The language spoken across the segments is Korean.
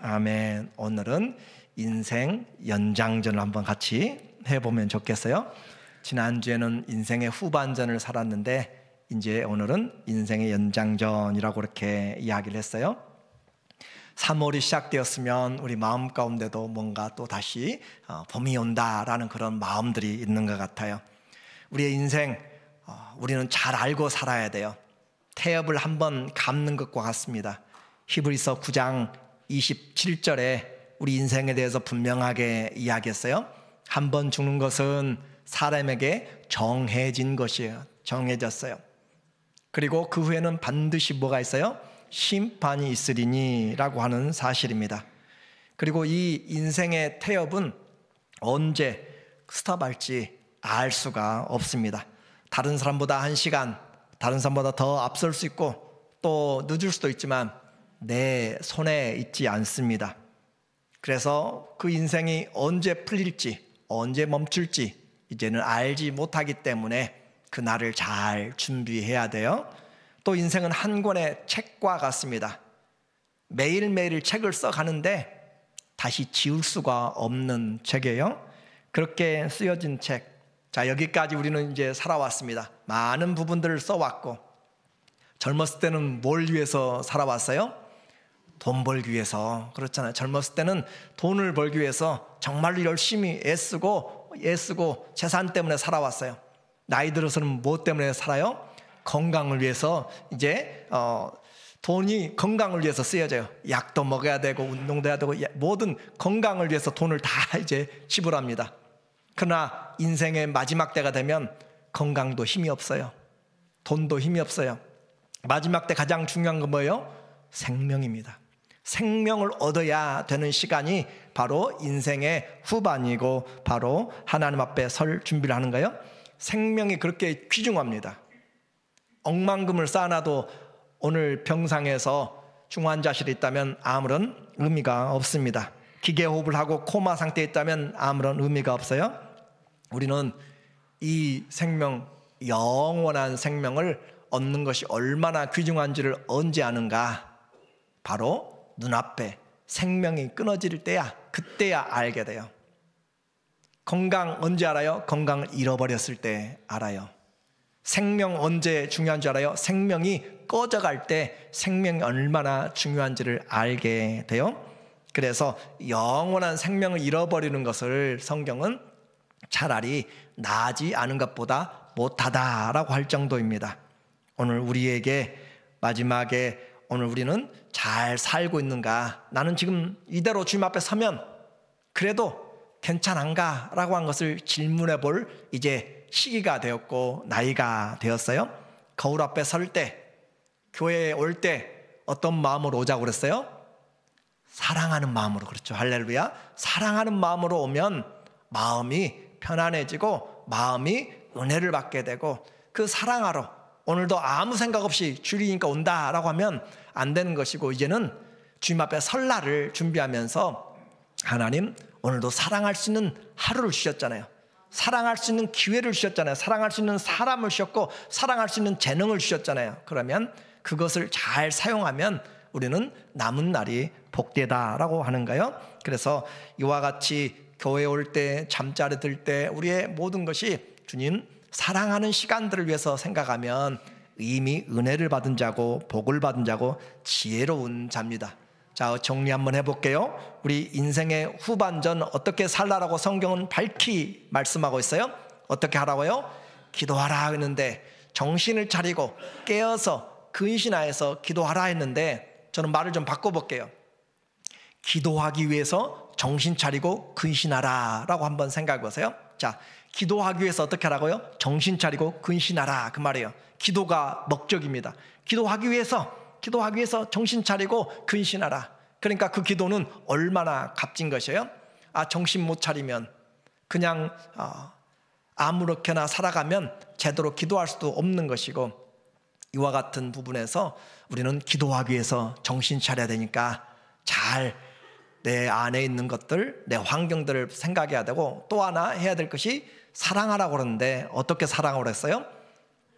아멘. 오늘은 인생 연장전을 한번 같이 해보면 좋겠어요. 지난주에는 인생의 후반전을 살았는데 이제 오늘은 인생의 연장전이라고 이렇게 이야기를 했어요. 3월이 시작되었으면 우리 마음 가운데도 뭔가 또 다시 봄이 온다라는 그런 마음들이 있는 것 같아요. 우리의 인생 우리는 잘 알고 살아야 돼요. 태엽을 한번 감는 것과 같습니다. 히브리서 9장 27절에 우리 인생에 대해서 분명하게 이야기했어요. 한번 죽는 것은 사람에게 정해진 것이에요. 정해졌어요. 그리고 그 후에는 반드시 뭐가 있어요? 심판이 있으리니 라고 하는 사실입니다. 그리고 이 인생의 태엽은 언제 스탑할지 알 수가 없습니다. 다른 사람보다 1시간, 다른 사람보다 더 앞설 수 있고 또 늦을 수도 있지만 내 손에 있지 않습니다. 그래서 그 인생이 언제 풀릴지, 언제 멈출지 이제는 알지 못하기 때문에 그날을 잘 준비해야 돼요. 또 인생은 한 권의 책과 같습니다. 매일매일 책을 써가는데 다시 지울 수가 없는 책이에요. 그렇게 쓰여진 책. 자, 여기까지 우리는 이제 살아왔습니다. 많은 부분들을 써왔고, 젊었을 때는 뭘 위해서 살아왔어요? 돈 벌기 위해서. 그렇잖아요. 젊었을 때는 돈을 벌기 위해서 정말로 열심히 애쓰고 재산 때문에 살아왔어요. 나이 들어서는 무엇 때문에 살아요? 건강을 위해서. 이제 돈이 건강을 위해서 쓰여져요. 약도 먹어야 되고 운동도 해야 되고 모든 건강을 위해서 돈을 다 이제 지불합니다. 그러나 인생의 마지막 때가 되면 건강도 힘이 없어요. 돈도 힘이 없어요. 마지막 때 가장 중요한 건 뭐예요? 생명입니다. 생명을 얻어야 되는 시간이 바로 인생의 후반이고 바로 하나님 앞에 설 준비를 하는 거예요. 생명이 그렇게 귀중합니다. 억만금을 쌓아놔도 오늘 병상에서 중환자실에 있다면 아무런 의미가 없습니다. 기계호흡을 하고 코마 상태에 있다면 아무런 의미가 없어요. 우리는 이 생명, 영원한 생명을 얻는 것이 얼마나 귀중한지를 언제 아는가? 바로 눈앞에 생명이 끊어질 때야, 그때야 알게 돼요. 건강 언제 알아요? 건강을 잃어버렸을 때 알아요. 생명 언제 중요한 줄 알아요? 생명이 꺼져갈 때 생명이 얼마나 중요한지를 알게 돼요. 그래서 영원한 생명을 잃어버리는 것을 성경은 차라리 나지 않은 것보다 못하다라고 할 정도입니다. 오늘 우리에게 마지막에 오늘 우리는 잘 살고 있는가? 나는 지금 이대로 주님 앞에 서면 그래도 괜찮은가? 라고 한 것을 질문해 볼 이제 시기가 되었고 나이가 되었어요. 거울 앞에 설 때, 교회에 올 때 어떤 마음으로 오자고 그랬어요? 사랑하는 마음으로. 그렇죠. 할렐루야. 사랑하는 마음으로 오면 마음이 편안해지고 마음이 은혜를 받게 되고 그 사랑하러 오늘도 아무 생각 없이 주일이니까 온다라고 하면 안 되는 것이고 이제는 주님 앞에 설날을 준비하면서 하나님 오늘도 사랑할 수 있는 하루를 주셨잖아요. 사랑할 수 있는 기회를 주셨잖아요. 사랑할 수 있는 사람을 주셨고 사랑할 수 있는 재능을 주셨잖아요. 그러면 그것을 잘 사용하면 우리는 남은 날이 복되다라고 하는 거예요. 그래서 이와 같이 교회에 올 때, 잠자리 들 때 우리의 모든 것이 주님 사랑하는 시간들을 위해서 생각하면 이미 은혜를 받은 자고 복을 받은 자고 지혜로운 자입니다. 자, 정리 한번 해볼게요. 우리 인생의 후반전 어떻게 살라라고 성경은 밝히 말씀하고 있어요. 어떻게 하라고요? 기도하라 했는데 정신을 차리고 깨어서 근신하여서 기도하라 했는데 저는 말을 좀 바꿔볼게요. 기도하기 위해서 정신 차리고 근신하라 라고 한번 생각해 보세요. 자, 기도하기 위해서 어떻게 하라고요? 정신 차리고 근신하라 그 말이에요. 기도가 목적입니다. 기도하기 위해서 정신 차리고 근신하라. 그러니까 그 기도는 얼마나 값진 것이에요? 정신 못 차리면 그냥 아무렇게나 살아가면 제대로 기도할 수도 없는 것이고 이와 같은 부분에서 우리는 기도하기 위해서 정신 차려야 되니까 잘 내 안에 있는 것들, 내 환경들을 생각해야 되고 또 하나 해야 될 것이 사랑하라고 그러는데 어떻게 사랑하라고 했어요?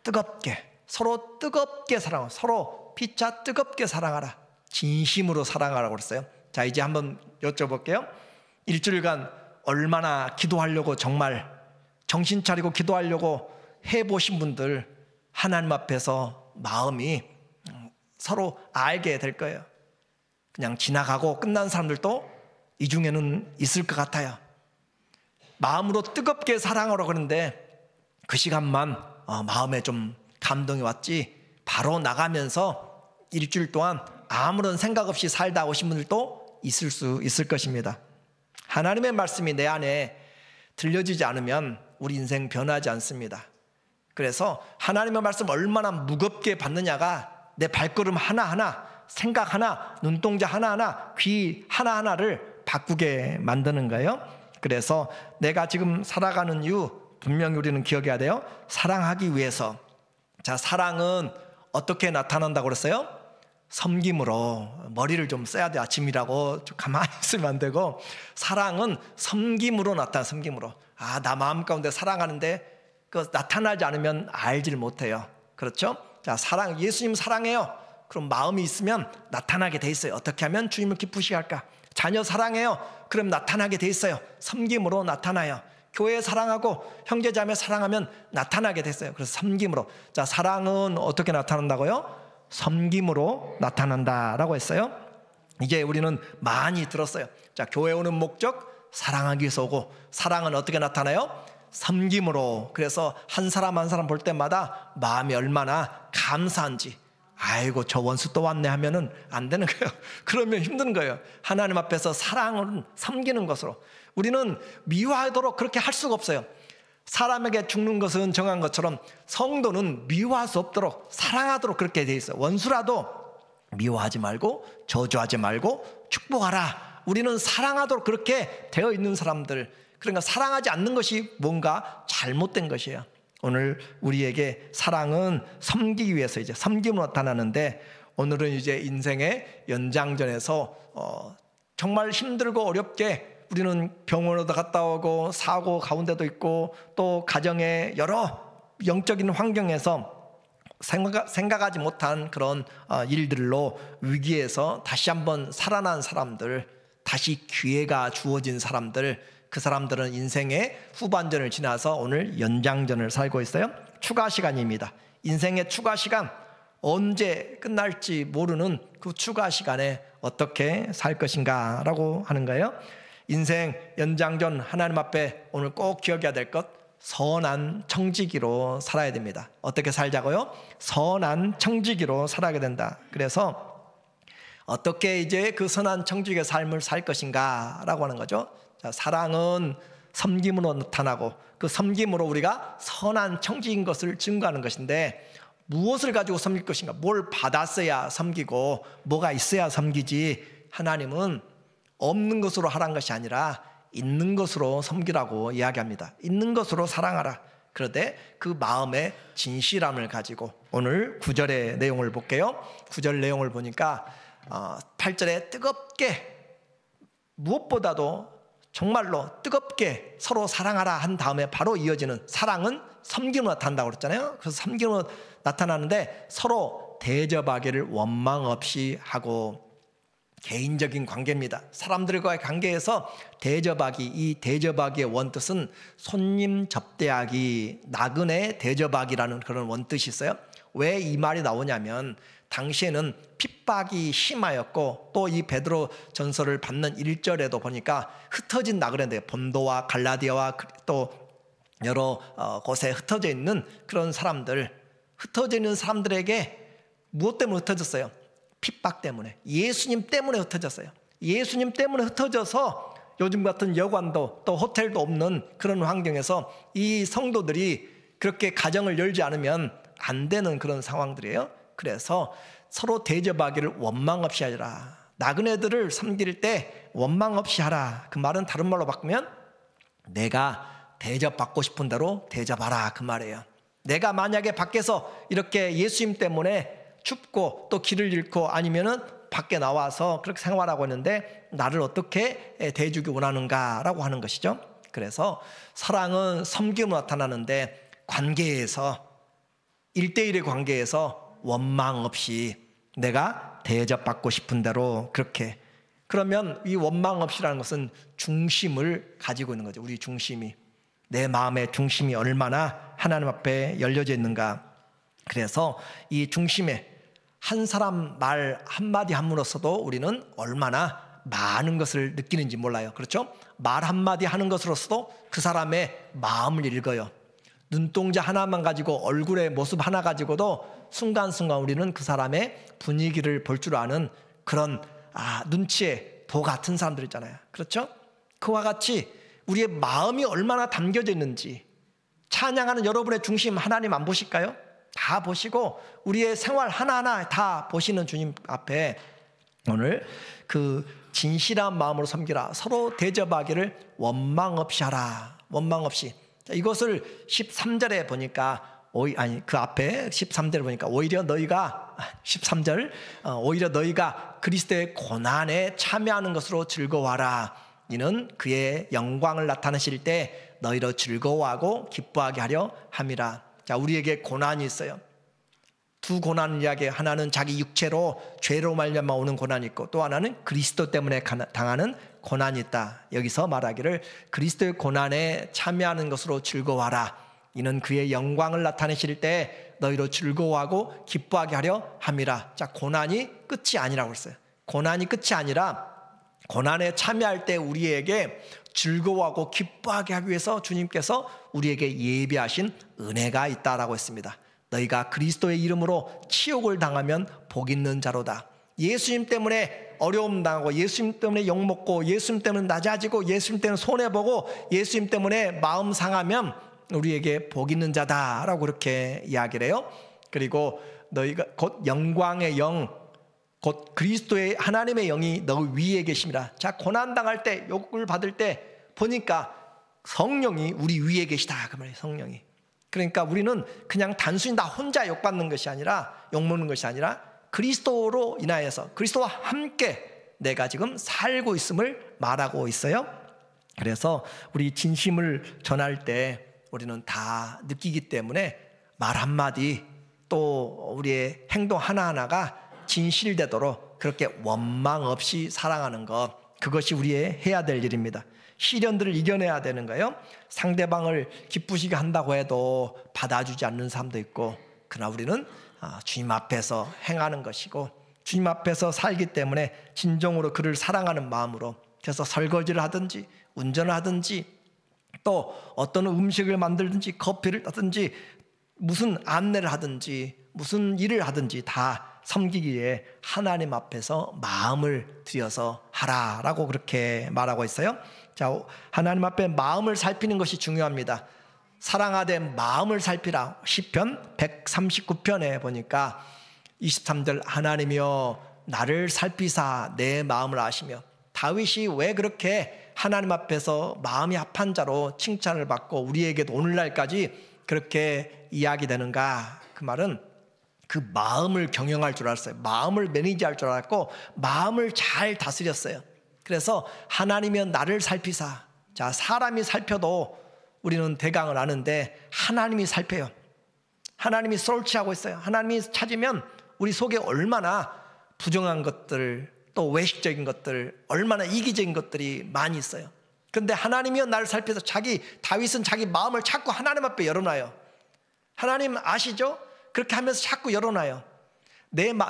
뜨겁게, 서로 뜨겁게 사랑하라. 서로 피차 뜨겁게 사랑하라. 진심으로 사랑하라고 그랬어요. 자, 이제 한번 여쭤볼게요. 일주일간 얼마나 기도하려고 정말 정신 차리고 기도하려고 해보신 분들 하나님 앞에서 마음이 서로 알게 될 거예요. 그냥 지나가고 끝난 사람들도 이 중에는 있을 것 같아요. 마음으로 뜨겁게 사랑하러 그러는데 그 시간만 마음에 좀 감동이 왔지 바로 나가면서 일주일 동안 아무런 생각 없이 살다 오신 분들도 있을 수 있을 것입니다. 하나님의 말씀이 내 안에 들려지지 않으면 우리 인생 변하지 않습니다. 그래서 하나님의 말씀 얼마나 무겁게 받느냐가 내 발걸음 하나하나, 생각 하나, 눈동자 하나하나, 귀 하나하나를 바꾸게 만드는 거예요. 그래서 내가 지금 살아가는 이유 분명히 우리는 기억해야 돼요. 사랑하기 위해서. 자, 사랑은 어떻게 나타난다고 그랬어요? 섬김으로. 머리를 좀 써야 돼. 아침이라고 좀 가만히 있으면 안 되고, 사랑은 섬김으로 나타나. 섬김으로. 나 마음 가운데 사랑하는데 그 나타나지 않으면 알질 못해요. 그렇죠? 자, 사랑, 예수님 사랑해요. 그럼 마음이 있으면 나타나게 돼 있어요. 어떻게 하면 주님을 기쁘시게 할까? 자녀 사랑해요. 그럼 나타나게 돼 있어요. 섬김으로 나타나요. 교회 사랑하고 형제자매 사랑하면 나타나게 됐어요. 그래서 섬김으로. 자, 사랑은 어떻게 나타난다고요? 섬김으로 나타난다라고 했어요. 이제 우리는 많이 들었어요. 자, 교회 오는 목적 사랑하기 위해서 오고, 사랑은 어떻게 나타나요? 섬김으로. 그래서 한 사람 한 사람 볼 때마다 마음이 얼마나 감사한지, 아이고 저 원수 또 왔네 하면은 안 되는 거예요. 그러면 힘든 거예요. 하나님 앞에서 사랑을 섬기는 것으로. 우리는 미워하도록 그렇게 할 수가 없어요. 사람에게 죽는 것은 정한 것처럼 성도는 미워할 수 없도록 사랑하도록 그렇게 돼 있어요. 원수라도 미워하지 말고 저주하지 말고 축복하라. 우리는 사랑하도록 그렇게 되어 있는 사람들. 그러니까 사랑하지 않는 것이 뭔가 잘못된 것이에요. 오늘 우리에게 사랑은 섬기기 위해서 이제 섬김으로 나타나는데, 오늘은 이제 인생의 연장전에서 정말 힘들고 어렵게 우리는 병원에도 갔다 오고 사고 가운데도 있고 또 가정의 여러 영적인 환경에서 생각하지 못한 그런 일들로 위기에서 다시 한번 살아난 사람들, 다시 기회가 주어진 사람들, 그 사람들은 인생의 후반전을 지나서 오늘 연장전을 살고 있어요. 추가 시간입니다. 인생의 추가 시간, 언제 끝날지 모르는 그 추가 시간에 어떻게 살 것인가 라고 하는 거예요. 인생 연장전, 하나님 앞에 오늘 꼭 기억해야 될 것, 선한 청지기로 살아야 됩니다. 어떻게 살자고요? 선한 청지기로 살아야 된다. 그래서 어떻게 이제 그 선한 청지기의 삶을 살 것인가 라고 하는 거죠. 자, 사랑은 섬김으로 나타나고 그 섬김으로 우리가 선한 청지기인 것을 증거하는 것인데, 무엇을 가지고 섬길 것인가? 뭘 받았어야 섬기고 뭐가 있어야 섬기지. 하나님은 없는 것으로 하라는 것이 아니라 있는 것으로 섬기라고 이야기합니다. 있는 것으로 사랑하라. 그런데 그 마음의 진실함을 가지고 오늘 9절의 내용을 볼게요. 9절 내용을 보니까 8절에 뜨겁게, 무엇보다도 정말로 뜨겁게 서로 사랑하라 한 다음에 바로 이어지는 사랑은 섬김으로 나타난다고 그랬잖아요. 그래서 섬김으로 나타나는데 서로 대접하기를 원망 없이 하고, 개인적인 관계입니다. 사람들과의 관계에서 대접하기, 이 대접하기의 원뜻은 손님 접대하기, 나그네 대접하기라는 그런 원뜻이 있어요. 왜 이 말이 나오냐면 당시에는 핍박이 심하였고, 또 이 베드로 전서를 받는 1절에도 보니까 흩어진 나그네들, 본도와 갈라디아와 또 여러 곳에 흩어져 있는 그런 사람들, 흩어져 있는 사람들에게 무엇 때문에 흩어졌어요? 핍박 때문에, 예수님 때문에 흩어졌어요. 예수님 때문에 흩어져서 요즘 같은 여관도 또 호텔도 없는 그런 환경에서 이 성도들이 그렇게 가정을 열지 않으면 안 되는 그런 상황들이에요. 그래서 서로 대접하기를 원망 없이 하라. 나그네들을 섬길 때 원망 없이 하라. 그 말은 다른 말로 바꾸면 내가 대접받고 싶은 대로 대접하라, 그 말이에요. 내가 만약에 밖에서 이렇게 예수님 때문에 춥고 또 길을 잃고 아니면은 밖에 나와서 그렇게 생활하고 있는데 나를 어떻게 대해주기 원하는가라고 하는 것이죠. 그래서 사랑은 섬김으로 나타나는데, 관계에서 1대1의 관계에서 원망 없이 내가 대접받고 싶은 대로 그렇게, 그러면 이 원망 없이라는 것은 중심을 가지고 있는 거죠. 우리 중심이, 내 마음의 중심이 얼마나 하나님 앞에 열려져 있는가. 그래서 이 중심에 한 사람 말 한마디 함으로써도 우리는 얼마나 많은 것을 느끼는지 몰라요. 그렇죠? 말 한마디 하는 것으로서도 그 사람의 마음을 읽어요. 눈동자 하나만 가지고, 얼굴의 모습 하나 가지고도 순간순간 우리는 그 사람의 분위기를 볼 줄 아는 그런 눈치에 도 같은 사람들 있잖아요. 그렇죠? 그와 같이 우리의 마음이 얼마나 담겨져 있는지, 찬양하는 여러분의 중심 하나님 안 보실까요? 다 보시고 우리의 생활 하나하나 다 보시는 주님 앞에 오늘 그 진실한 마음으로 섬기라, 서로 대접하기를 원망 없이 하라. 원망 없이. 이것을 13절에 보니까 그 앞에 13절에 보니까 오히려 너희가 13절 오히려 너희가 그리스도의 고난에 참여하는 것으로 즐거워하라. 이는 그의 영광을 나타내실 때 너희로 즐거워하고 기뻐하게 하려 함이라. 자, 우리에게 고난이 있어요. 두 고난을 이야기해요. 하나는 자기 육체로 죄로 말미암아 오는 고난이 있고, 또 하나는 그리스도 때문에 당하는 고난이 있다. 여기서 말하기를 그리스도의 고난에 참여하는 것으로 즐거워하라. 이는 그의 영광을 나타내실 때 너희로 즐거워하고 기뻐하게 하려 함이라. 자, 고난이 끝이 아니라고 했어요. 고난이 끝이 아니라 고난에 참여할 때 우리에게 즐거워하고 기뻐하게 하기 위해서 주님께서 우리에게 예비하신 은혜가 있다라고 했습니다. 너희가 그리스도의 이름으로 치욕을 당하면 복 있는 자로다. 예수님 때문에 어려움 당하고, 예수님 때문에 욕먹고, 예수님 때문에 낮아지고, 예수님 때문에 손해보고, 예수님 때문에 마음 상하면 우리에게 복 있는 자다라고 그렇게 이야기를 해요. 그리고 너희가 곧 영광의 영, 곧 그리스도의 하나님의 영이 너 위에 계심이라. 자, 고난당할 때, 욕을 받을 때 보니까 성령이 우리 위에 계시다 그 말이에요. 성령이. 그러니까 우리는 그냥 단순히 나 혼자 욕받는 것이 아니라, 욕먹는 것이 아니라 그리스도로 인하여서 그리스도와 함께 내가 지금 살고 있음을 말하고 있어요. 그래서 우리 진심을 전할 때 우리는 다 느끼기 때문에 말 한마디, 또 우리의 행동 하나하나가 진실되도록 그렇게 원망 없이 사랑하는 것, 그것이 우리의 해야 될 일입니다. 시련들을 이겨내야 되는 거예요. 상대방을 기쁘시게 한다고 해도 받아주지 않는 사람도 있고, 그러나 우리는 주님 앞에서 행하는 것이고, 주님 앞에서 살기 때문에 진정으로 그를 사랑하는 마음으로, 그래서 설거지를 하든지 운전을 하든지 또 어떤 음식을 만들든지 커피를 따든지 무슨 안내를 하든지 무슨 일을 하든지 다 섬기기에 하나님 앞에서 마음을 들여서 하라라고 그렇게 말하고 있어요. 자, 하나님 앞에 마음을 살피는 것이 중요합니다. 사랑하되 마음을 살피라. 시편 139편에 보니까 23절 하나님이여 나를 살피사 내 마음을 아시며, 다윗이 왜 그렇게 하나님 앞에서 마음이 합한 자로 칭찬을 받고 우리에게도 오늘날까지 그렇게 이야기되는가. 그 말은 그 마음을 경영할 줄 알았어요. 마음을 매니지할 줄 알았고 마음을 잘 다스렸어요. 그래서 하나님이여 나를 살피사. 자, 사람이 살펴도 우리는 대강을 아는데 하나님이 살펴요. 하나님이 솔치하고 있어요. 하나님이 찾으면 우리 속에 얼마나 부정한 것들, 또 외식적인 것들, 얼마나 이기적인 것들이 많이 있어요. 그런데 하나님이여 나를 살펴서 다윗은 자기 마음을 자꾸 하나님 앞에 열어놔요. 하나님 아시죠? 그렇게 하면서 자꾸 열어놔요.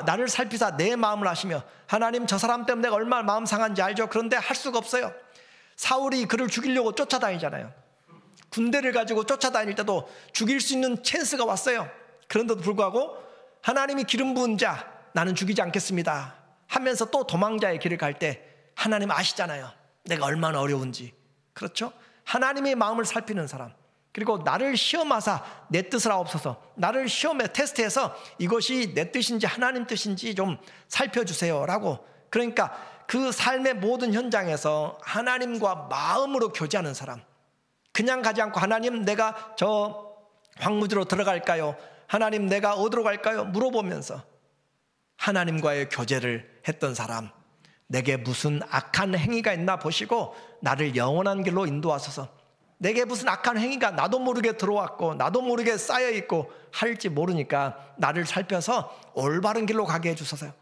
나를 살피사 내 마음을 아시며, 하나님 저 사람 때문에 내가 얼마나 마음 상한지 알죠? 그런데 할 수가 없어요. 사울이 그를 죽이려고 쫓아다니잖아요. 군대를 가지고 쫓아다닐 때도 죽일 수 있는 찬스가 왔어요. 그런데도 불구하고 하나님이 기름 부은 자 나는 죽이지 않겠습니다 하면서 또 도망자의 길을 갈 때 하나님 아시잖아요. 내가 얼마나 어려운지. 그렇죠? 하나님의 마음을 살피는 사람, 그리고 나를 시험하사 내 뜻을 하옵소서. 나를 시험해 테스트해서 이것이 내 뜻인지 하나님 뜻인지 좀 살펴주세요 라고. 그러니까 그 삶의 모든 현장에서 하나님과 마음으로 교제하는 사람, 그냥 가지 않고 하나님 내가 저 황무지로 들어갈까요? 하나님 내가 어디로 갈까요? 물어보면서 하나님과의 교제를 했던 사람, 내게 무슨 악한 행위가 있나 보시고 나를 영원한 길로 인도하소서. 내게 무슨 악한 행위가 나도 모르게 들어왔고 나도 모르게 쌓여있고 할지 모르니까 나를 살펴서 올바른 길로 가게 해주소서.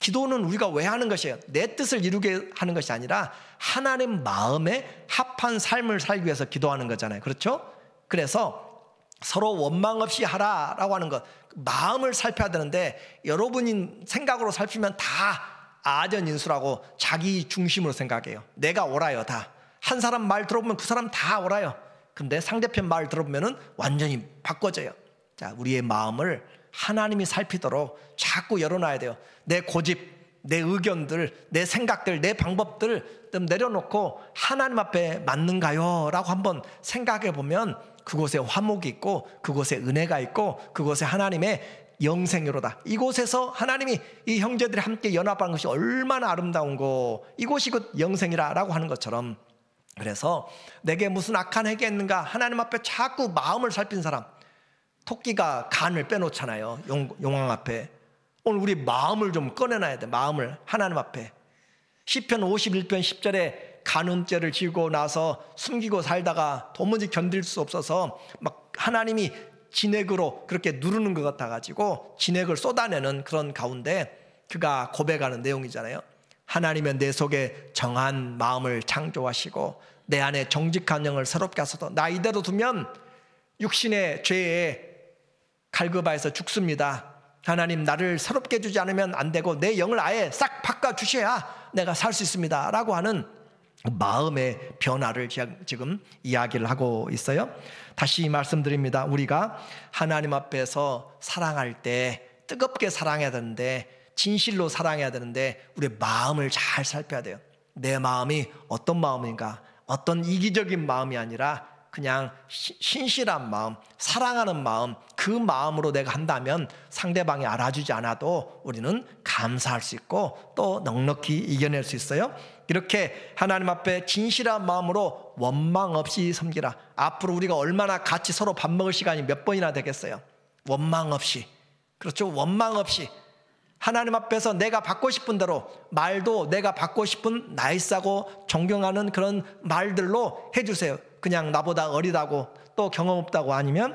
기도는 우리가 왜 하는 것이에요? 내 뜻을 이루게 하는 것이 아니라 하나님 마음에 합한 삶을 살기 위해서 기도하는 거잖아요. 그렇죠? 그래서 서로 원망 없이 하라라고 하는 것, 마음을 살펴야 되는데 여러분이 생각으로 살피면 다 아전인수라고 자기 중심으로 생각해요. 내가 옳아요. 다. 한 사람 말 들어보면 그 사람 다 옳아요. 근데 상대편 말 들어보면 완전히 바꿔져요. 자, 우리의 마음을 하나님이 살피도록 자꾸 열어놔야 돼요. 내 고집, 내 의견들, 내 생각들, 내 방법들 좀 내려놓고 하나님 앞에 맞는가요? 라고 한번 생각해 보면 그곳에 화목이 있고 그곳에 은혜가 있고 그곳에 하나님의 영생이로다. 이곳에서 하나님이 이 형제들이 함께 연합하는 것이 얼마나 아름다운고 이곳이 곧 영생이라고 하는 것처럼, 그래서 내게 무슨 악한 핵이 있는가 하나님 앞에 자꾸 마음을 살핀 사람, 토끼가 간을 빼놓잖아요. 용왕 앞에. 오늘 우리 마음을 좀 꺼내놔야 돼. 마음을 하나님 앞에. 시편 51편 10절에 간음죄를 지고 나서 숨기고 살다가 도무지 견딜 수 없어서 막 하나님이 진액으로 그렇게 누르는 것 같아가지고 진액을 쏟아내는 그런 가운데 그가 고백하는 내용이잖아요. 하나님은 내 속에 정한 마음을 창조하시고 내 안에 정직한 영을 새롭게 하소서. 나 이대로 두면 육신의 죄에 갈급하여서 죽습니다. 하나님, 나를 새롭게 해주지 않으면 안 되고 내 영을 아예 싹 바꿔주셔야 내가 살 수 있습니다 라고 하는 마음의 변화를 지금 이야기를 하고 있어요. 다시 말씀드립니다. 우리가 하나님 앞에서 사랑할 때 뜨겁게 사랑해야 되는데, 진실로 사랑해야 되는데 우리의 마음을 잘 살펴야 돼요. 내 마음이 어떤 마음인가, 어떤 이기적인 마음이 아니라 그냥 신실한 마음, 사랑하는 마음, 그 마음으로 내가 한다면 상대방이 알아주지 않아도 우리는 감사할 수 있고 또 넉넉히 이겨낼 수 있어요. 이렇게 하나님 앞에 진실한 마음으로 원망 없이 섬기라. 앞으로 우리가 얼마나 같이 서로 밥 먹을 시간이 몇 번이나 되겠어요? 원망 없이. 그렇죠? 원망 없이 하나님 앞에서 내가 받고 싶은 대로, 말도 내가 받고 싶은 나이스하고 존경하는 그런 말들로 해주세요. 그냥 나보다 어리다고 또 경험 없다고 아니면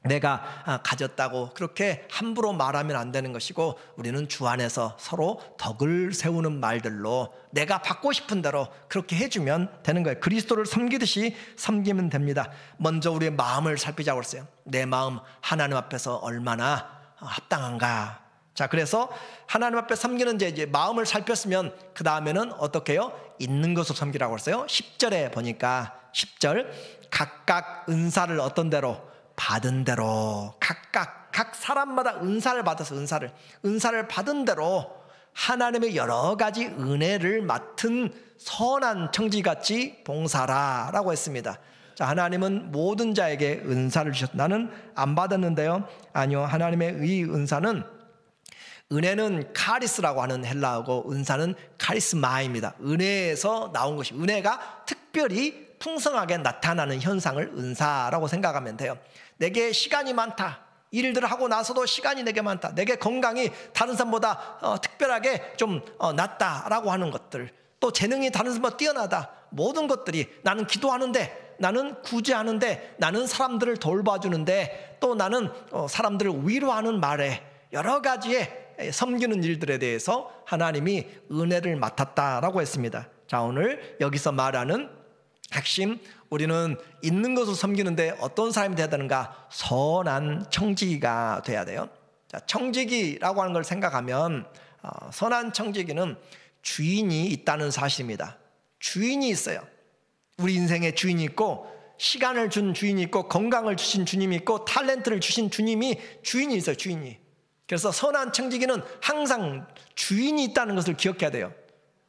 내가 가졌다고 그렇게 함부로 말하면 안 되는 것이고, 우리는 주 안에서 서로 덕을 세우는 말들로 내가 받고 싶은 대로 그렇게 해주면 되는 거예요. 그리스도를 섬기듯이 섬기면 됩니다. 먼저 우리의 마음을 살피자고 했어요. 내 마음 하나님 앞에서 얼마나 합당한가. 자, 그래서 하나님 앞에 섬기는 이제 마음을 살폈으면 그 다음에는 어떻게 해요? 있는 것으로 섬기라고 했어요. 10절에 보니까 10절, 각각 은사를 어떤 대로? 받은 대로. 각 사람마다 은사를 받아서 은사를 받은 대로 하나님의 여러 가지 은혜를 맡은 선한 청지같이 봉사라라고 했습니다. 자, 하나님은 모든 자에게 은사를 주셨다. 나는 안 받았는데요. 아니요, 하나님의 이 은사는, 은혜는 카리스라고 하는 헬라어고 은사는 카리스마입니다. 은혜에서 나온 것이, 은혜가 특별히 풍성하게 나타나는 현상을 은사라고 생각하면 돼요. 내게 시간이 많다, 일들을 하고 나서도 시간이 내게 많다, 내게 건강이 다른 사람보다 특별하게 좀 낫다라고 하는 것들, 또 재능이 다른 사람보다 뛰어나다, 모든 것들이, 나는 기도하는데, 나는 구제하는데, 나는 사람들을 돌봐주는데, 또 나는 사람들을 위로하는 말에 여러 가지의 섬기는 일들에 대해서 하나님이 은혜를 맡았다라고 했습니다. 자, 오늘 여기서 말하는 핵심, 우리는 있는 것으로 섬기는데 어떤 사람이 돼야 되는가? 선한 청지기가 돼야 돼요. 자, 청지기라고 하는 걸 생각하면 선한 청지기는 주인이 있다는 사실입니다. 주인이 있어요. 우리 인생에 주인이 있고, 시간을 준 주인이 있고, 건강을 주신 주님이 있고, 탤런트를 주신 주님이 주인이 있어요. 주인이. 그래서 선한 청지기는 항상 주인이 있다는 것을 기억해야 돼요.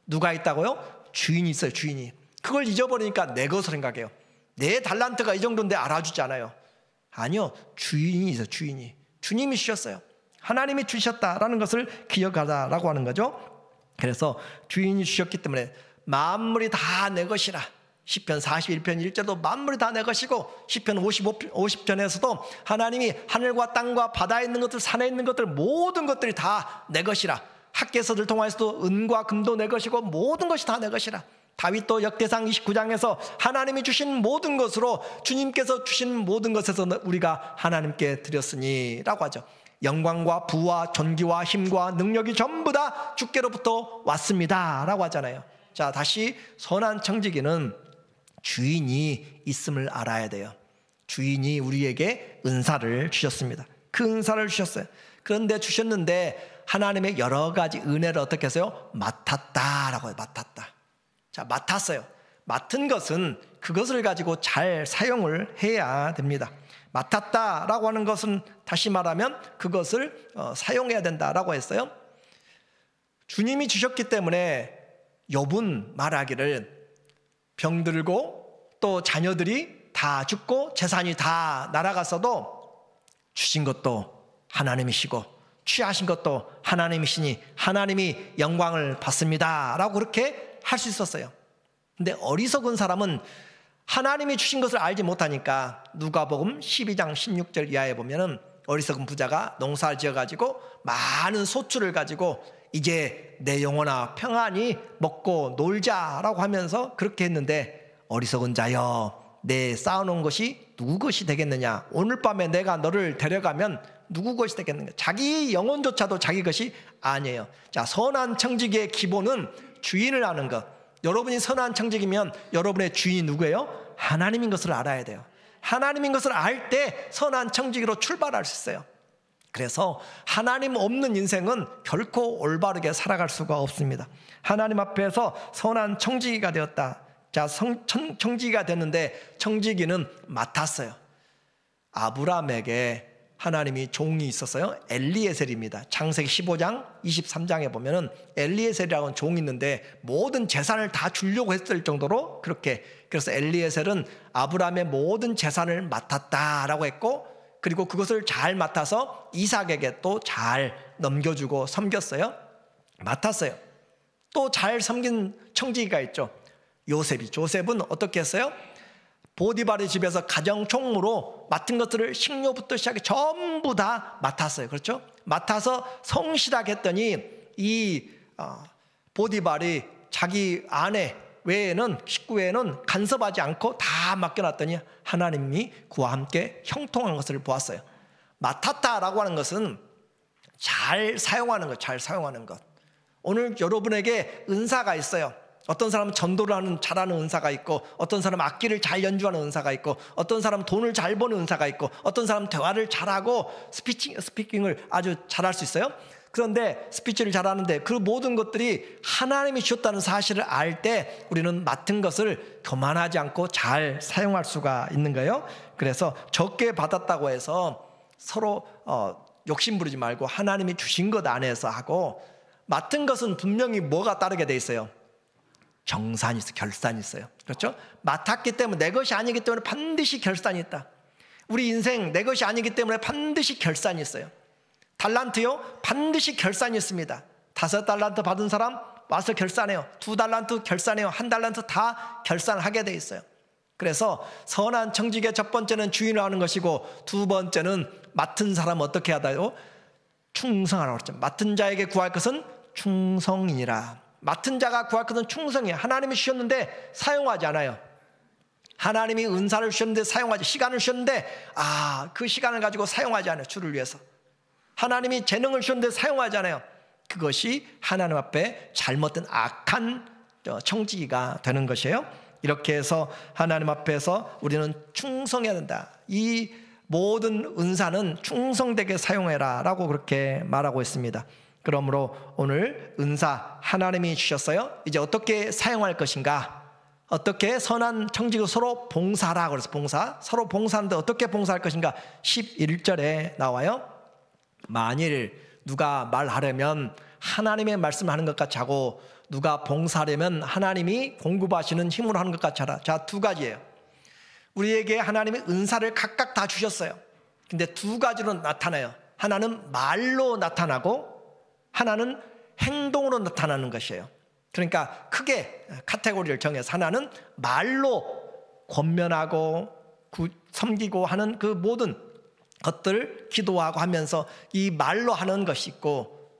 누가 있다고요? 주인이 있어요. 주인이. 그걸 잊어버리니까 내 것으로 생각해요. 내 달란트가 이 정도인데 알아주지 않아요. 아니요, 주인이 있어요. 주인이. 주님이 주셨어요. 하나님이 주셨다라는 것을 기억하라라고 하는 거죠. 그래서 주인이 주셨기 때문에 만물이 다 내 것이라. 시편 41편 1절도 만물이 다 내 것이고, 시편 50편에서도 하나님이 하늘과 땅과 바다에 있는 것들, 산에 있는 것들, 모든 것들이 다 내 것이라. 학개서들 통해서도 은과 금도 내 것이고 모든 것이 다 내 것이라. 다윗도 역대상 29장에서 하나님이 주신 모든 것으로, 주님께서 주신 모든 것에서 우리가 하나님께 드렸으니 라고 하죠. 영광과 부와 존귀와 힘과 능력이 전부 다 주께로부터 왔습니다 라고 하잖아요. 자, 다시 선한 청지기는 주인이 있음을 알아야 돼요. 주인이 우리에게 은사를 주셨습니다. 그 은사를 주셨어요. 그런데 주셨는데 하나님의 여러 가지 은혜를 어떻게 했어요? 맡았다라고 해요. 맡았다. 자, 맡았어요. 맡은 것은 그것을 가지고 잘 사용을 해야 됩니다. 맡았다라고 하는 것은 다시 말하면 그것을 사용해야 된다라고 했어요. 주님이 주셨기 때문에 욥은 말하기를 병들고 또 자녀들이 다 죽고 재산이 다 날아갔어도 주신 것도 하나님이시고 취하신 것도 하나님이시니 하나님이 영광을 받습니다 라고 그렇게 할 수 있었어요. 근데 어리석은 사람은 하나님이 주신 것을 알지 못하니까 누가복음 12장 16절 이하에 보면은 어리석은 부자가 농사를 지어가지고 많은 소출을 가지고 이제 내 영혼아 평안히 먹고 놀자라고 하면서 그렇게 했는데, 어리석은 자여 내 쌓아놓은 것이 누구 것이 되겠느냐? 오늘 밤에 내가 너를 데려가면 누구 것이 되겠느냐? 자기 영혼조차도 자기 것이 아니에요. 자, 선한 청지기의 기본은 주인을 아는 것. 여러분이 선한 청지기면 여러분의 주인이 누구예요? 하나님인 것을 알아야 돼요. 하나님인 것을 알 때 선한 청지기로 출발할 수 있어요. 그래서 하나님 없는 인생은 결코 올바르게 살아갈 수가 없습니다. 하나님 앞에서 선한 청지기가 되었다. 자, 청지기가 됐는데 청지기는 맡았어요. 아브라함에게 하나님이 종이 있었어요. 엘리에셀입니다. 창세기 15장 23장에 보면은 엘리에셀이라는 종이 있는데 모든 재산을 다 주려고 했을 정도로 그렇게, 그래서 엘리에셀은 아브라함의 모든 재산을 맡았다라고 했고, 그리고 그것을 잘 맡아서 이삭에게 또 잘 넘겨주고 섬겼어요. 맡았어요. 또 잘 섬긴 청지기가 있죠. 요셉이. 조셉은 어떻게 했어요? 보디발의 집에서 가정총무로 맡은 것들을 식료부터 시작해 전부 다 맡았어요. 그렇죠? 맡아서 성실하게 했더니 이 보디발이 자기 아내 외에는, 식구 외에는 간섭하지 않고 다 맡겨놨더니 하나님이 그와 함께 형통한 것을 보았어요. 맡았다라고 하는 것은 잘 사용하는 것, 잘 사용하는 것. 오늘 여러분에게 은사가 있어요. 어떤 사람은 전도를 잘하는 은사가 있고, 어떤 사람은 악기를 잘 연주하는 은사가 있고, 어떤 사람은 돈을 잘 버는 은사가 있고, 어떤 사람은 대화를 잘하고 스피킹을 아주 잘할 수 있어요. 그런데 스피치를 잘하는데 그 모든 것들이 하나님이 주셨다는 사실을 알 때 우리는 맡은 것을 교만하지 않고 잘 사용할 수가 있는 거예요. 그래서 적게 받았다고 해서 서로 욕심 부리지 말고 하나님이 주신 것 안에서 하고, 맡은 것은 분명히 뭐가 따르게 돼 있어요? 정산이 있어요. 결산이 있어요. 그렇죠? 맡았기 때문에, 내 것이 아니기 때문에 반드시 결산이 있다. 우리 인생 내 것이 아니기 때문에 반드시 결산이 있어요. 달란트요, 반드시 결산이 있습니다. 5달란트 받은 사람 와서 결산해요. 2달란트 결산해요. 1달란트 다 결산하게 돼 있어요. 그래서 선한 청지기의 첫 번째는 주인을 아는 것이고, 두 번째는 맡은 사람 어떻게 하다요? 충성하라고 그랬죠. 맡은 자에게 구할 것은 충성이니라. 맡은 자가 구할 것은 충성이에요. 하나님이 주셨는데 사용하지 않아요. 하나님이 은사를 주셨는데 사용하지, 시간을 주셨는데 그 시간을 가지고 사용하지 않아요. 주를 위해서. 하나님이 재능을 주셨는데 사용하지 않아요. 그것이 하나님 앞에 잘못된 악한 청지기가 되는 것이에요. 이렇게 해서 하나님 앞에서 우리는 충성해야 된다. 이 모든 은사는 충성되게 사용해라 라고 그렇게 말하고 있습니다. 그러므로 오늘 은사 하나님이 주셨어요. 이제 어떻게 사용할 것인가? 어떻게 선한 청지기로 서로 봉사라 그래서 봉사, 서로 봉사하는데 어떻게 봉사할 것인가? 11절에 나와요. 만일 누가 말하려면 하나님의 말씀하는 것 같이 하고, 누가 봉사하려면 하나님이 공급하시는 힘으로 하는 것 같이 하라. 자, 두 가지예요. 우리에게 하나님이 은사를 각각 다 주셨어요. 근데 두 가지로 나타나요. 하나는 말로 나타나고 하나는 행동으로 나타나는 것이에요. 그러니까 크게 카테고리를 정해서 하나는 말로 권면하고 섬기고 하는 그 모든 것들을 기도하고 하면서 이 말로 하는 것이 있고,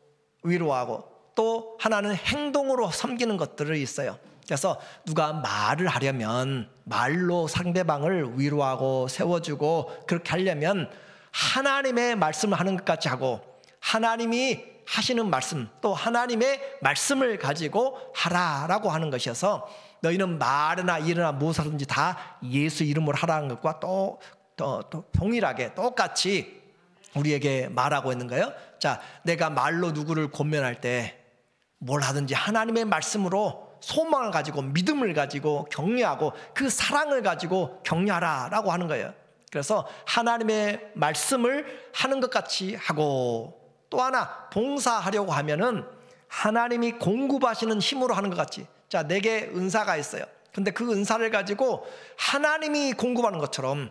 위로하고, 또 하나는 행동으로 섬기는 것들이 있어요. 그래서 누가 말을 하려면 말로 상대방을 위로하고 세워주고 그렇게 하려면 하나님의 말씀을 하는 것 같이 하고 하나님이 하시는 말씀 또 하나님의 말씀을 가지고 하라라고 하는 것이어서 너희는 말이나 일이나 무엇하든지 다 예수 이름으로 하라는 것과 또 동일하게 똑같이 우리에게 말하고 있는 거예요. 자, 내가 말로 누구를 권면할 때 뭘 하든지 하나님의 말씀으로 소망을 가지고 믿음을 가지고 격려하고 그 사랑을 가지고 격려하라라고 하는 거예요. 그래서 하나님의 말씀을 하는 것 같이 하고 또 하나 봉사하려고 하면은 하나님이 공급하시는 힘으로 하는 것 같이. 자, 내게 은사가 있어요. 근데 그 은사를 가지고 하나님이 공급하는 것처럼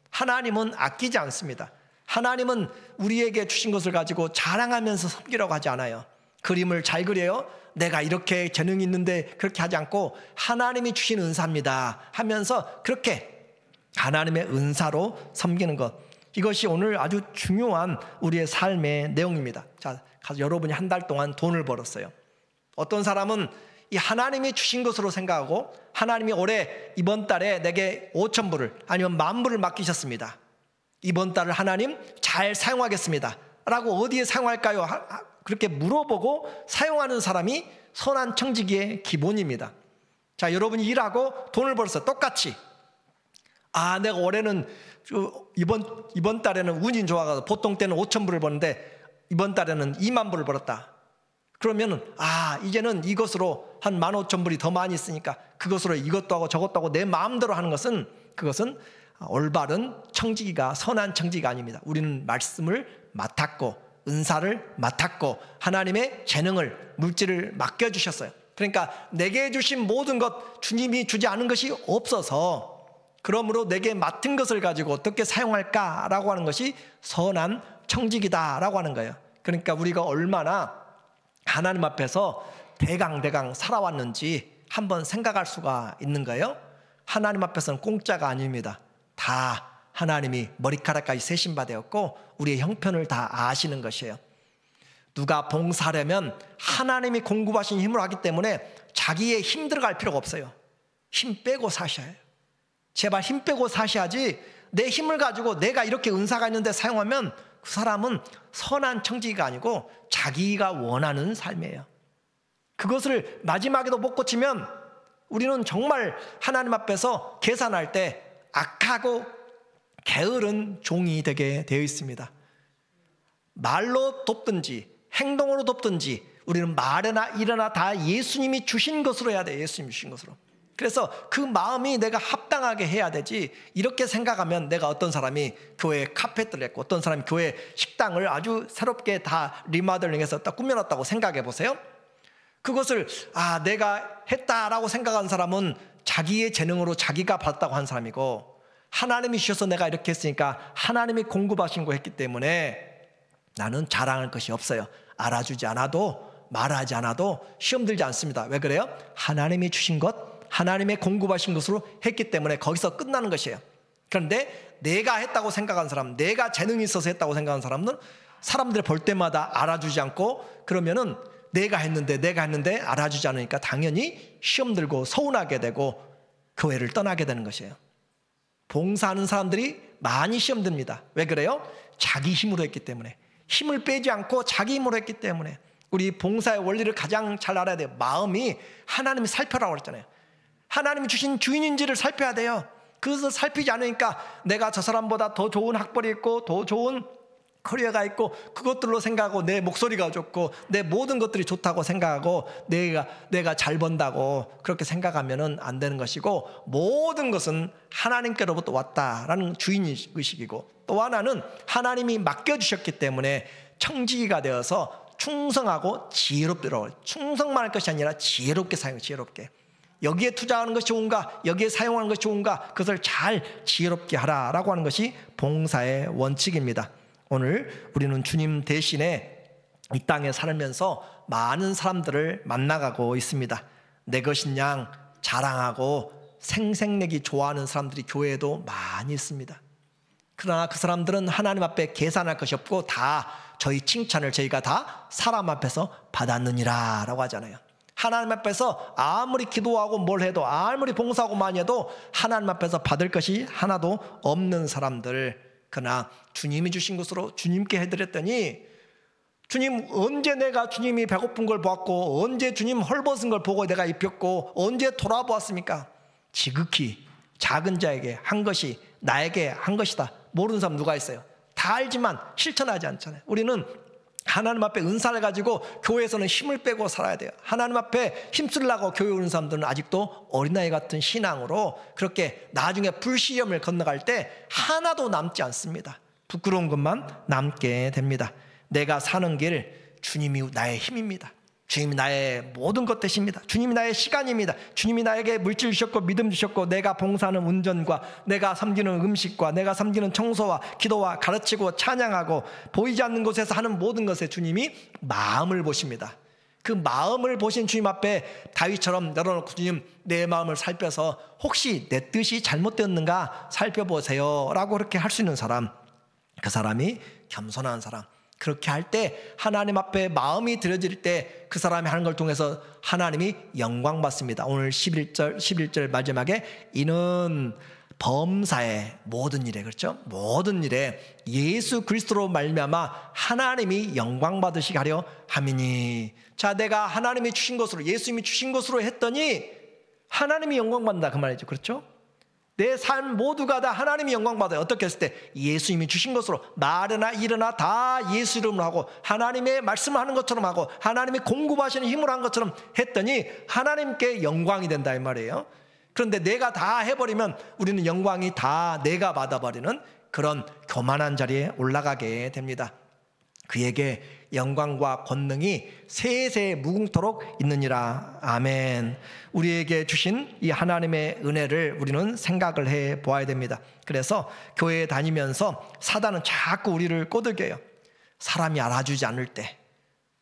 하나님은 아끼지 않습니다. 하나님은 우리에게 주신 것을 가지고 자랑하면서 섬기라고 하지 않아요. 그림을 잘 그려요. 내가 이렇게 재능이 있는데 그렇게 하지 않고 하나님이 주신 은사입니다 하면서 그렇게 하나님의 은사로 섬기는 것, 이것이 오늘 아주 중요한 우리의 삶의 내용입니다. 자, 여러분이 한 달 동안 돈을 벌었어요. 어떤 사람은 이 하나님이 주신 것으로 생각하고 하나님이 올해 이번 달에 내게 5,000불을 아니면 10,000불을 맡기셨습니다. 이번 달을 하나님 잘 사용하겠습니다 라고 어디에 사용할까요? 그렇게 물어보고 사용하는 사람이 선한 청지기의 기본입니다. 자, 여러분이 일하고 돈을 벌었어요. 똑같이. 아, 내가 올해는 이번 달에는 운이 좋아가지고 보통 때는 5,000불을 버는데 이번 달에는 20,000불을 벌었다. 그러면은 이제는 이것으로 한 15,000불이 더 많이 있으니까 그것으로 이것도 하고 저것도 하고 내 마음대로 하는 것은 그것은 올바른 청지기가 선한 청지기가 아닙니다. 우리는 말씀을 맡았고 은사를 맡았고 하나님의 재능을 물질을 맡겨주셨어요. 그러니까 내게 주신 모든 것 주님이 주지 않은 것이 없어서 그러므로 내게 맡은 것을 가지고 어떻게 사용할까라고 하는 것이 선한 청지기다라고 하는 거예요. 그러니까 우리가 얼마나 하나님 앞에서 대강대강 살아왔는지 한번 생각할 수가 있는 거예요. 하나님 앞에서는 공짜가 아닙니다. 다 하나님이 머리카락까지 세신 바 되었고 우리의 형편을 다 아시는 것이에요. 누가 봉사하려면 하나님이 공급하신 힘으로 하기 때문에 자기의 힘 들어갈 필요가 없어요. 힘 빼고 사셔야 해요. 제발 힘 빼고 사셔야지 내 힘을 가지고 내가 이렇게 은사가 있는데 사용하면 그 사람은 선한 청지기가 아니고 자기가 원하는 삶이에요. 그것을 마지막에도 못 고치면 우리는 정말 하나님 앞에서 계산할 때 악하고 게으른 종이 되게 되어 있습니다. 말로 돕든지 행동으로 돕든지 우리는 말이나 일이나 다 예수님이 주신 것으로 해야 돼요. 예수님이 주신 것으로. 그래서 그 마음이 내가 합당하게 해야 되지, 이렇게 생각하면 내가 어떤 사람이 교회에 카페트를 했고 어떤 사람이 교회 식당을 아주 새롭게 다 리마들링해서 딱 꾸며놨다고 생각해 보세요. 그것을 내가 했다라고 생각한 사람은 자기의 재능으로 자기가 받았다고 한 사람이고, 하나님이 주셔서 내가 이렇게 했으니까 하나님이 공급하신 거 했기 때문에 나는 자랑할 것이 없어요. 알아주지 않아도 말하지 않아도 시험 들지 않습니다. 왜 그래요? 하나님이 주신 것, 하나님의 공급하신 것으로 했기 때문에 거기서 끝나는 것이에요. 그런데 내가 했다고 생각한 사람, 내가 재능이 있어서 했다고 생각한 사람은 사람들 볼 때마다 알아주지 않고, 그러면은 내가 했는데 알아주지 않으니까 당연히 시험 들고 서운하게 되고 교회를 떠나게 되는 것이에요. 봉사하는 사람들이 많이 시험 듭니다. 왜 그래요? 자기 힘으로 했기 때문에. 힘을 빼지 않고 자기 힘으로 했기 때문에. 우리 봉사의 원리를 가장 잘 알아야 돼요. 마음이 하나님이 살펴라고 그랬잖아요. 하나님이 주신 주인인지를 살펴야 돼요. 그것을 살피지 않으니까 내가 저 사람보다 더 좋은 학벌이 있고 더 좋은 커리어가 있고 그것들로 생각하고 내 목소리가 좋고 내 모든 것들이 좋다고 생각하고 내가 잘 번다고 그렇게 생각하면은 안 되는 것이고, 모든 것은 하나님께로부터 왔다라는 주인의식이고, 또 하나는 하나님이 맡겨주셨기 때문에 청지기가 되어서 충성하고 지혜롭도록, 충성만 할 것이 아니라 지혜롭게 사용, 지혜롭게. 여기에 투자하는 것이 좋은가, 여기에 사용하는 것이 좋은가, 그것을 잘 지혜롭게 하라라고 하는 것이 봉사의 원칙입니다. 오늘 우리는 주님 대신에 이 땅에 살면서 많은 사람들을 만나가고 있습니다. 내 것인 양 자랑하고 생색내기 좋아하는 사람들이 교회에도 많이 있습니다. 그러나 그 사람들은 하나님 앞에 계산할 것이 없고 다 저희 칭찬을 저희가 다 사람 앞에서 받았느니라 라고 하잖아요. 하나님 앞에서 아무리 기도하고 뭘 해도, 아무리 봉사하고 많이 해도 하나님 앞에서 받을 것이 하나도 없는 사람들, 그러나 주님이 주신 것으로 주님께 해드렸더니 주님, 언제 내가 주님이 배고픈 걸 보았고 언제 주님 헐벗은 걸 보고 내가 입혔고 언제 돌아보았습니까? 지극히 작은 자에게 한 것이 나에게 한 것이다. 모르는 사람 누가 있어요? 다 알지만 실천하지 않잖아요. 우리는 하나님 앞에 은사를 가지고 교회에서는 힘을 빼고 살아야 돼요. 하나님 앞에 힘쓰려고 교회 오는 사람들은 아직도 어린아이 같은 신앙으로 그렇게 나중에 불시험을 건너갈 때 하나도 남지 않습니다. 부끄러운 것만 남게 됩니다. 내가 사는 길, 주님이 나의 힘입니다. 주님이 나의 모든 것 되십니다. 주님이 나의 시간입니다. 주님이 나에게 물질 주셨고 믿음 주셨고 내가 봉사하는 운전과 내가 섬기는 음식과 내가 섬기는 청소와 기도와 가르치고 찬양하고 보이지 않는 곳에서 하는 모든 것에 주님이 마음을 보십니다. 그 마음을 보신 주님 앞에 다윗처럼 열어놓고 주님 내 마음을 살펴서 혹시 내 뜻이 잘못되었는가 살펴보세요 라고 그렇게 할 수 있는 사람, 그 사람이 겸손한 사람. 그렇게 할 때 하나님 앞에 마음이 들여질 때 그 사람이 하는 걸 통해서 하나님이 영광 받습니다. 오늘 11절 마지막에 이는 범사의 모든 일에, 그렇죠? 모든 일에 예수 그리스도로 말미암아 하나님이 영광 받으시게 하려 함이니. 자, 내가 하나님이 주신 것으로, 예수님이 주신 것으로 했더니 하나님이 영광 받는다 그 말이죠. 그렇죠? 내 삶 모두가 다 하나님이 영광 받아요. 어떻게 했을 때? 예수님이 주신 것으로 말이나 일이나 다 예수 이름으로 하고 하나님의 말씀을 하는 것처럼 하고 하나님이 공급하시는 힘으로 한 것처럼 했더니 하나님께 영광이 된다 이 말이에요. 그런데 내가 다 해버리면 우리는 영광이 다 내가 받아버리는 그런 교만한 자리에 올라가게 됩니다. 그에게 영광과 권능이 세세 무궁토록 있느니라. 아멘. 우리에게 주신 이 하나님의 은혜를 우리는 생각을 해 보아야 됩니다. 그래서 교회에 다니면서 사단은 자꾸 우리를 꼬드겨요. 사람이 알아주지 않을 때,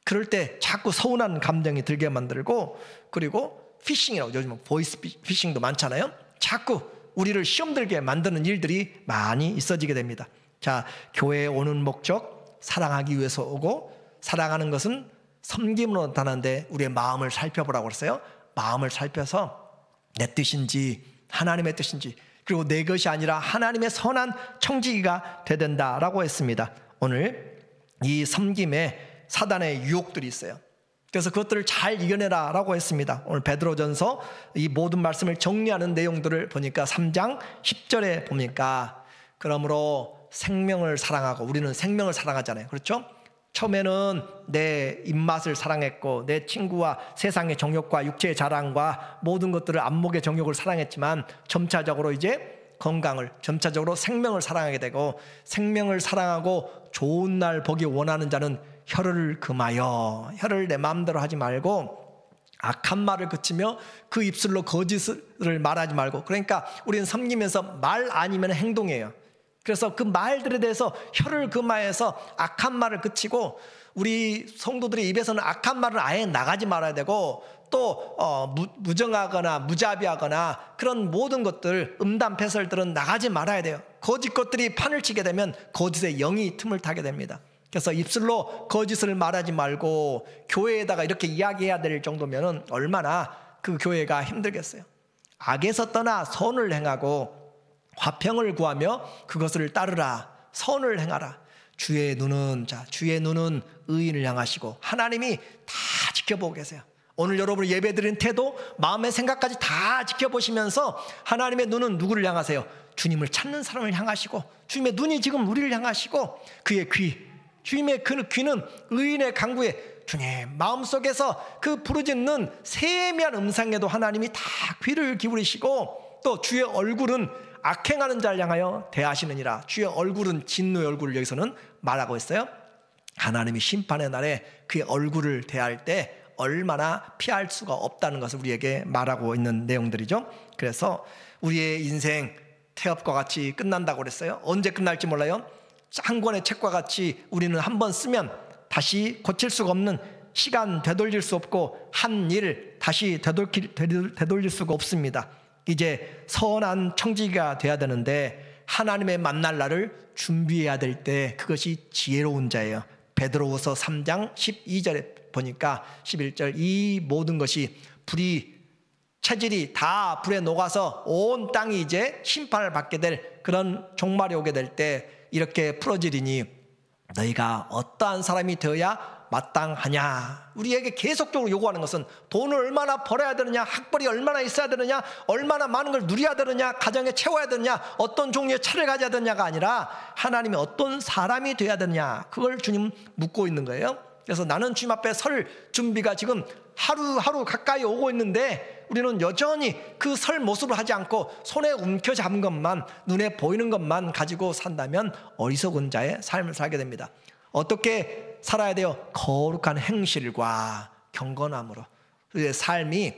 그럴 때 자꾸 서운한 감정이 들게 만들고, 그리고 피싱이라고, 요즘 보이스 피싱도 많잖아요. 자꾸 우리를 시험 들게 만드는 일들이 많이 있어지게 됩니다. 자, 교회에 오는 목적, 사랑하기 위해서 오고, 사랑하는 것은 섬김으로 나타나는데 우리의 마음을 살펴보라고 그랬어요. 마음을 살펴서 내 뜻인지 하나님의 뜻인지, 그리고 내 것이 아니라 하나님의 선한 청지기가 되야 된다라고 했습니다. 오늘 이 섬김에 사단의 유혹들이 있어요. 그래서 그것들을 잘 이겨내라 라고 했습니다. 오늘 베드로전서 이 모든 말씀을 정리하는 내용들을 보니까 3장 10절에 보니까 그러므로 생명을 사랑하고, 우리는 생명을 사랑하잖아요. 그렇죠? 처음에는 내 입맛을 사랑했고 내 친구와 세상의 정욕과 육체의 자랑과 모든 것들을, 안목의 정욕을 사랑했지만 점차적으로 이제 건강을, 점차적으로 생명을 사랑하게 되고, 생명을 사랑하고 좋은 날 보기 원하는 자는 혀를 금하여, 혀를 내 마음대로 하지 말고 악한 말을 그치며 그 입술로 거짓을 말하지 말고. 그러니까 우리는 섬기면서 말 아니면 행동이에요. 그래서 그 말들에 대해서 혀를 금하여서 악한 말을 그치고, 우리 성도들의 입에서는 악한 말은 아예 나가지 말아야 되고, 또 무정하거나 무자비하거나 그런 모든 것들, 음담패설들은 나가지 말아야 돼요. 거짓 것들이 판을 치게 되면 거짓의 영이 틈을 타게 됩니다. 그래서 입술로 거짓을 말하지 말고 교회에다가 이렇게 이야기해야 될 정도면 얼마나 그 교회가 힘들겠어요. 악에서 떠나 선을 행하고 화평을 구하며 그것을 따르라. 선을 행하라. 주의 눈은 의인을 향하시고 하나님이 다 지켜보고 계세요. 오늘 여러분 예배드리는 태도, 마음의 생각까지 다 지켜보시면서 하나님의 눈은 누구를 향하세요? 주님을 찾는 사람을 향하시고, 주님의 눈이 지금 우리를 향하시고, 그의 귀, 주님의 그 귀는 의인의 간구에, 주님 마음속에서 그 부르짖는 세미한 음성에도 하나님이 다 귀를 기울이시고, 또 주의 얼굴은 악행하는 자를 향하여 대하시느니라. 주의 얼굴은 진노의 얼굴을 여기서는 말하고 있어요. 하나님이 심판의 날에 그의 얼굴을 대할 때 얼마나 피할 수가 없다는 것을 우리에게 말하고 있는 내용들이죠. 그래서 우리의 인생 태엽과 같이 끝난다고 그랬어요. 언제 끝날지 몰라요. 한 권의 책과 같이 우리는 한번 쓰면 다시 고칠 수가 없는, 시간 되돌릴 수 없고 한 일 다시 되돌릴 수가 없습니다. 이제 선한 청지기가 돼야 되는데 하나님의 만날 날을 준비해야 될 때 그것이 지혜로운 자예요. 베드로후서 3장 12절에 보니까 11절, 이 모든 것이 체질이 다 불에 녹아서 온 땅이 이제 심판을 받게 될 그런 종말이 오게 될 때, 이렇게 풀어지리니 너희가 어떠한 사람이 되어야 마땅하냐. 우리에게 계속적으로 요구하는 것은 돈을 얼마나 벌어야 되느냐, 학벌이 얼마나 있어야 되느냐, 얼마나 많은 걸 누려야 되느냐, 가정에 채워야 되느냐, 어떤 종류의 차를 가져야 되느냐가 아니라 하나님이 어떤 사람이 되어야 되느냐, 그걸 주님 묻고 있는 거예요. 그래서 나는 주님 앞에 설 준비가 지금 하루하루 가까이 오고 있는데 우리는 여전히 그 설 모습을 하지 않고 손에 움켜잡은 것만, 눈에 보이는 것만 가지고 산다면 어리석은 자의 삶을 살게 됩니다. 어떻게 살아야 돼요? 거룩한 행실과 경건함으로. 우리의 삶이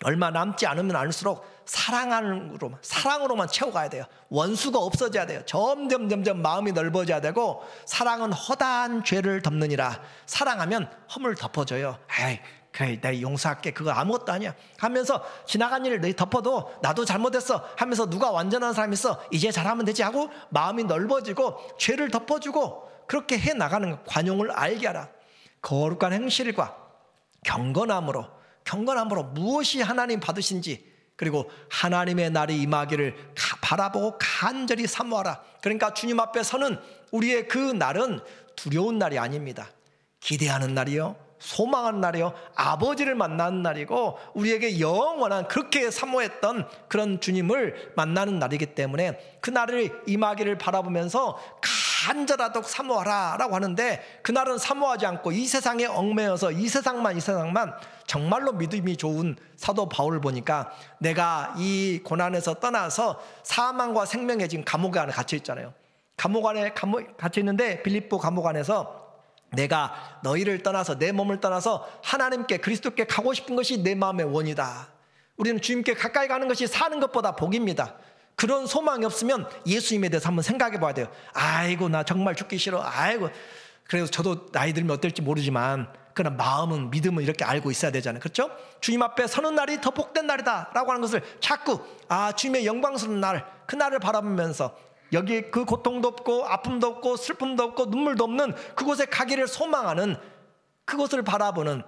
얼마 남지 않으면 않을수록 사랑으로만 채워가야 돼요. 원수가 없어져야 돼요. 점점 마음이 넓어져야 되고, 사랑은 허다한 죄를 덮느니라. 사랑하면 허물 덮어져요. 에이, 그래, 내가 용서할게, 그거 아무것도 아니야 하면서 지나간 일을 너희 덮어도 나도 잘못했어 하면서 누가 완전한 사람이 있어, 이제 잘하면 되지 하고 마음이 넓어지고 죄를 덮어주고, 그렇게 해나가는 관용을 알게 하라. 거룩한 행실과 경건함으로 무엇이 하나님 받으신지, 그리고 하나님의 날이 임하기를 바라보고 간절히 사모하라. 그러니까 주님 앞에 서는 우리의 그 날은 두려운 날이 아닙니다. 기대하는 날이요, 소망하는 날이요, 아버지를 만나는 날이고, 우리에게 영원한 그렇게 사모했던 그런 주님을 만나는 날이기 때문에 그 날을 임하기를 바라보면서 간절하도록 사모하라 라고 하는데, 그날은 사모하지 않고 이 세상에 얽매여서 이 세상만 정말로 믿음이 좋은 사도 바울을 보니까, 내가 이 고난에서 떠나서 사망과 생명의 지금 감옥 안에 갇혀 있잖아요. 감옥 안에 갇혀 있는데, 빌립보 감옥 안에서 내가 너희를 떠나서, 내 몸을 떠나서 하나님께, 그리스도께 가고 싶은 것이 내 마음의 원이다. 우리는 주님께 가까이 가는 것이 사는 것보다 복입니다. 그런 소망이 없으면 예수님에 대해서 한번 생각해 봐야 돼요. 아이고, 나 정말 죽기 싫어. 아이고, 그래서 저도 나이 들면 어떨지 모르지만 그러나 마음은, 믿음은 이렇게 알고 있어야 되잖아요. 그렇죠? 주님 앞에 서는 날이 더 복된 날이다 라고 하는 것을 자꾸, 주님의 영광스러운 날, 그 날을 바라보면서 여기 그 고통도 없고 아픔도 없고 슬픔도 없고 눈물도 없는 그곳에 가기를 소망하는, 그곳을 바라보는,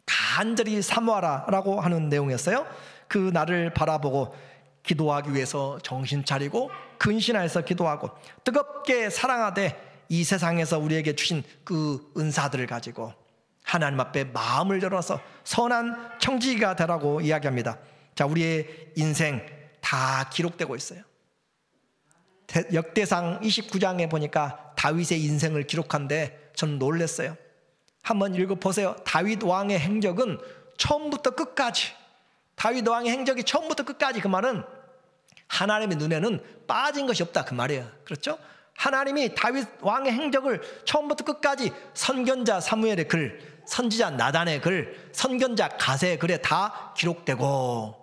간절히 사모하라 라고 하는 내용이었어요. 그 날을 바라보고 기도하기 위해서 정신 차리고 근신하여서 기도하고, 뜨겁게 사랑하되 이 세상에서 우리에게 주신 그 은사들을 가지고 하나님 앞에 마음을 열어서 선한 청지기가 되라고 이야기합니다. 자, 우리의 인생 다 기록되고 있어요. 역대상 29장에 보니까 다윗의 인생을 기록한데 저는 놀랐어요. 한번 읽어보세요. 다윗 왕의 행적은 처음부터 끝까지, 다윗 왕의 행적이 처음부터 끝까지, 그 말은 하나님의 눈에는 빠진 것이 없다 그 말이에요. 그렇죠? 하나님이 다윗 왕의 행적을 처음부터 끝까지 선견자 사무엘의 글, 선지자 나단의 글, 선견자 가세의 글에 다 기록되고,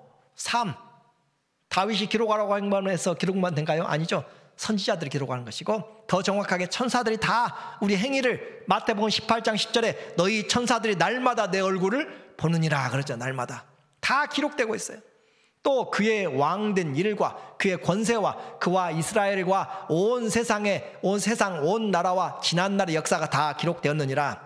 다윗이 기록하라고 행방해서 기록만 된가요? 아니죠. 선지자들이 기록하는 것이고, 더 정확하게 천사들이 다 우리 행위를, 마태복음 18장 10절에 너희 천사들이 날마다 내 얼굴을 보느니라 그러죠. 날마다 다 기록되고 있어요. 또 그의 왕된 일과 그의 권세와 그와 이스라엘과 온 세상, 온 나라와 지난날의 역사가 다 기록되었느니라.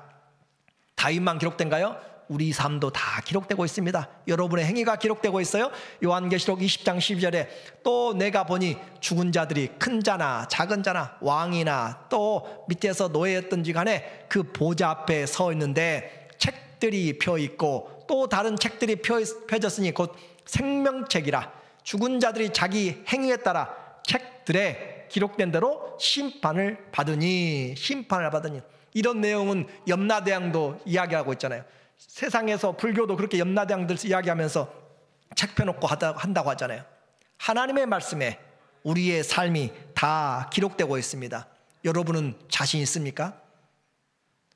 다윗만 기록된가요? 우리 삶도 다 기록되고 있습니다. 여러분의 행위가 기록되고 있어요. 요한계시록 20장 12절에 또 내가 보니 죽은 자들이 큰 자나 작은 자나 왕이나 또 밑에서 노예였던지 간에 그 보좌 앞에 서 있는데 책들이 펴 있고 또 다른 책들이 펴졌으니 곧 생명책이라. 죽은 자들이 자기 행위에 따라 책들에 기록된 대로 심판을 받으니. 이런 내용은 염라대왕도 이야기하고 있잖아요. 세상에서 불교도 그렇게 염라대왕들 이야기하면서 책 펴놓고 한다고 하잖아요. 하나님의 말씀에 우리의 삶이 다 기록되고 있습니다. 여러분은 자신 있습니까?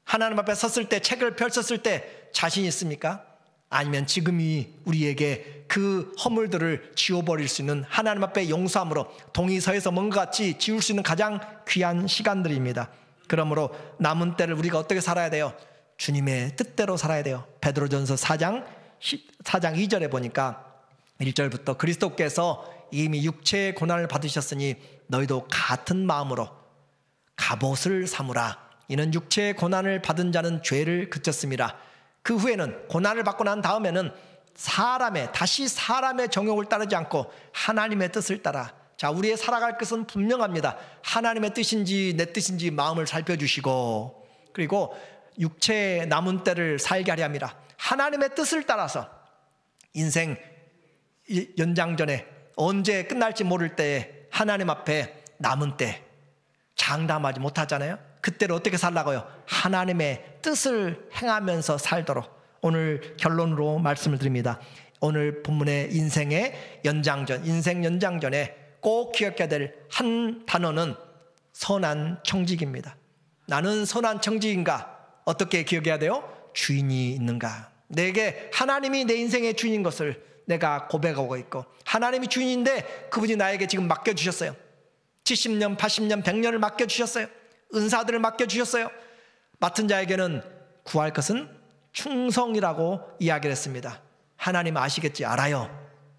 하나님 앞에 섰을 때, 책을 펼쳤을 때 자신 있습니까? 아니면 지금이 우리에게 그 허물들을 지워버릴 수 있는, 하나님 앞에 용서함으로 동의서에서 뭔가 같이 지울 수 있는 가장 귀한 시간들입니다. 그러므로 남은 때를 우리가 어떻게 살아야 돼요? 주님의 뜻대로 살아야 돼요. 베드로전서 4장 2절에 보니까 1절부터 그리스도께서 이미 육체의 고난을 받으셨으니 너희도 같은 마음으로 갑옷을 삼으라. 이는 육체의 고난을 받은 자는 죄를 그쳤습니다. 그 후에는, 고난을 받고 난 다음에는 다시 사람의 정욕을 따르지 않고 하나님의 뜻을 따라 자, 우리의 살아갈 것은 분명합니다. 하나님의 뜻인지 내 뜻인지 마음을 살펴주시고, 그리고 육체의 남은 때를 살게 하려 합니다. 하나님의 뜻을 따라서 인생 연장전에 언제 끝날지 모를 때에 하나님 앞에 남은 때 장담하지 못하잖아요. 그때를 어떻게 살라고요? 하나님의 뜻을 행하면서 살도록. 오늘 결론으로 말씀을 드립니다. 오늘 본문의 인생의 연장전, 인생 연장전에 꼭 기억해야 될 한 단어는 선한 청직입니다. 나는 선한 청직인가? 어떻게 기억해야 돼요? 주인이 있는가? 내게 하나님이 내 인생의 주인인 것을 내가 고백하고 있고, 하나님이 주인인데 그분이 나에게 지금 맡겨주셨어요. 70년, 80년, 100년을 맡겨주셨어요. 은사들을 맡겨주셨어요. 맡은 자에게는 구할 것은 충성이라고 이야기를 했습니다. 하나님 아시겠지? 알아요.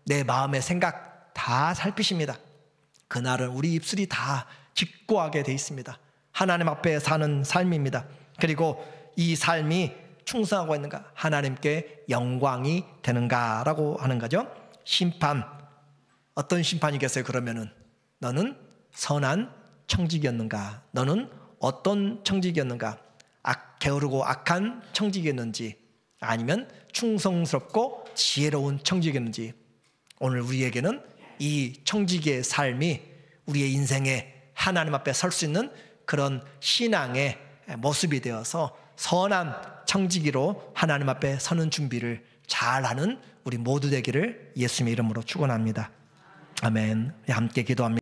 내 마음의 생각 다 살피십니다. 그날은 우리 입술이 다 직고하게 돼 있습니다. 하나님 앞에 사는 삶입니다. 그리고 이 삶이 충성하고 있는가? 하나님께 영광이 되는가라고 하는 거죠. 심판, 어떤 심판이겠어요? 그러면은 너는 선한 청직이었는가? 너는 어떤 청직이었는가? 게으르고 악한 청직이었는지, 아니면 충성스럽고 지혜로운 청직이었는지. 오늘 우리에게는 이 청직의 삶이 우리의 인생에 하나님 앞에 설 수 있는 그런 신앙의 모습이 되어서 선한 청지기로 하나님 앞에 서는 준비를 잘하는 우리 모두 되기를 예수님의 이름으로 축원합니다. 아멘. 함께 기도합니다.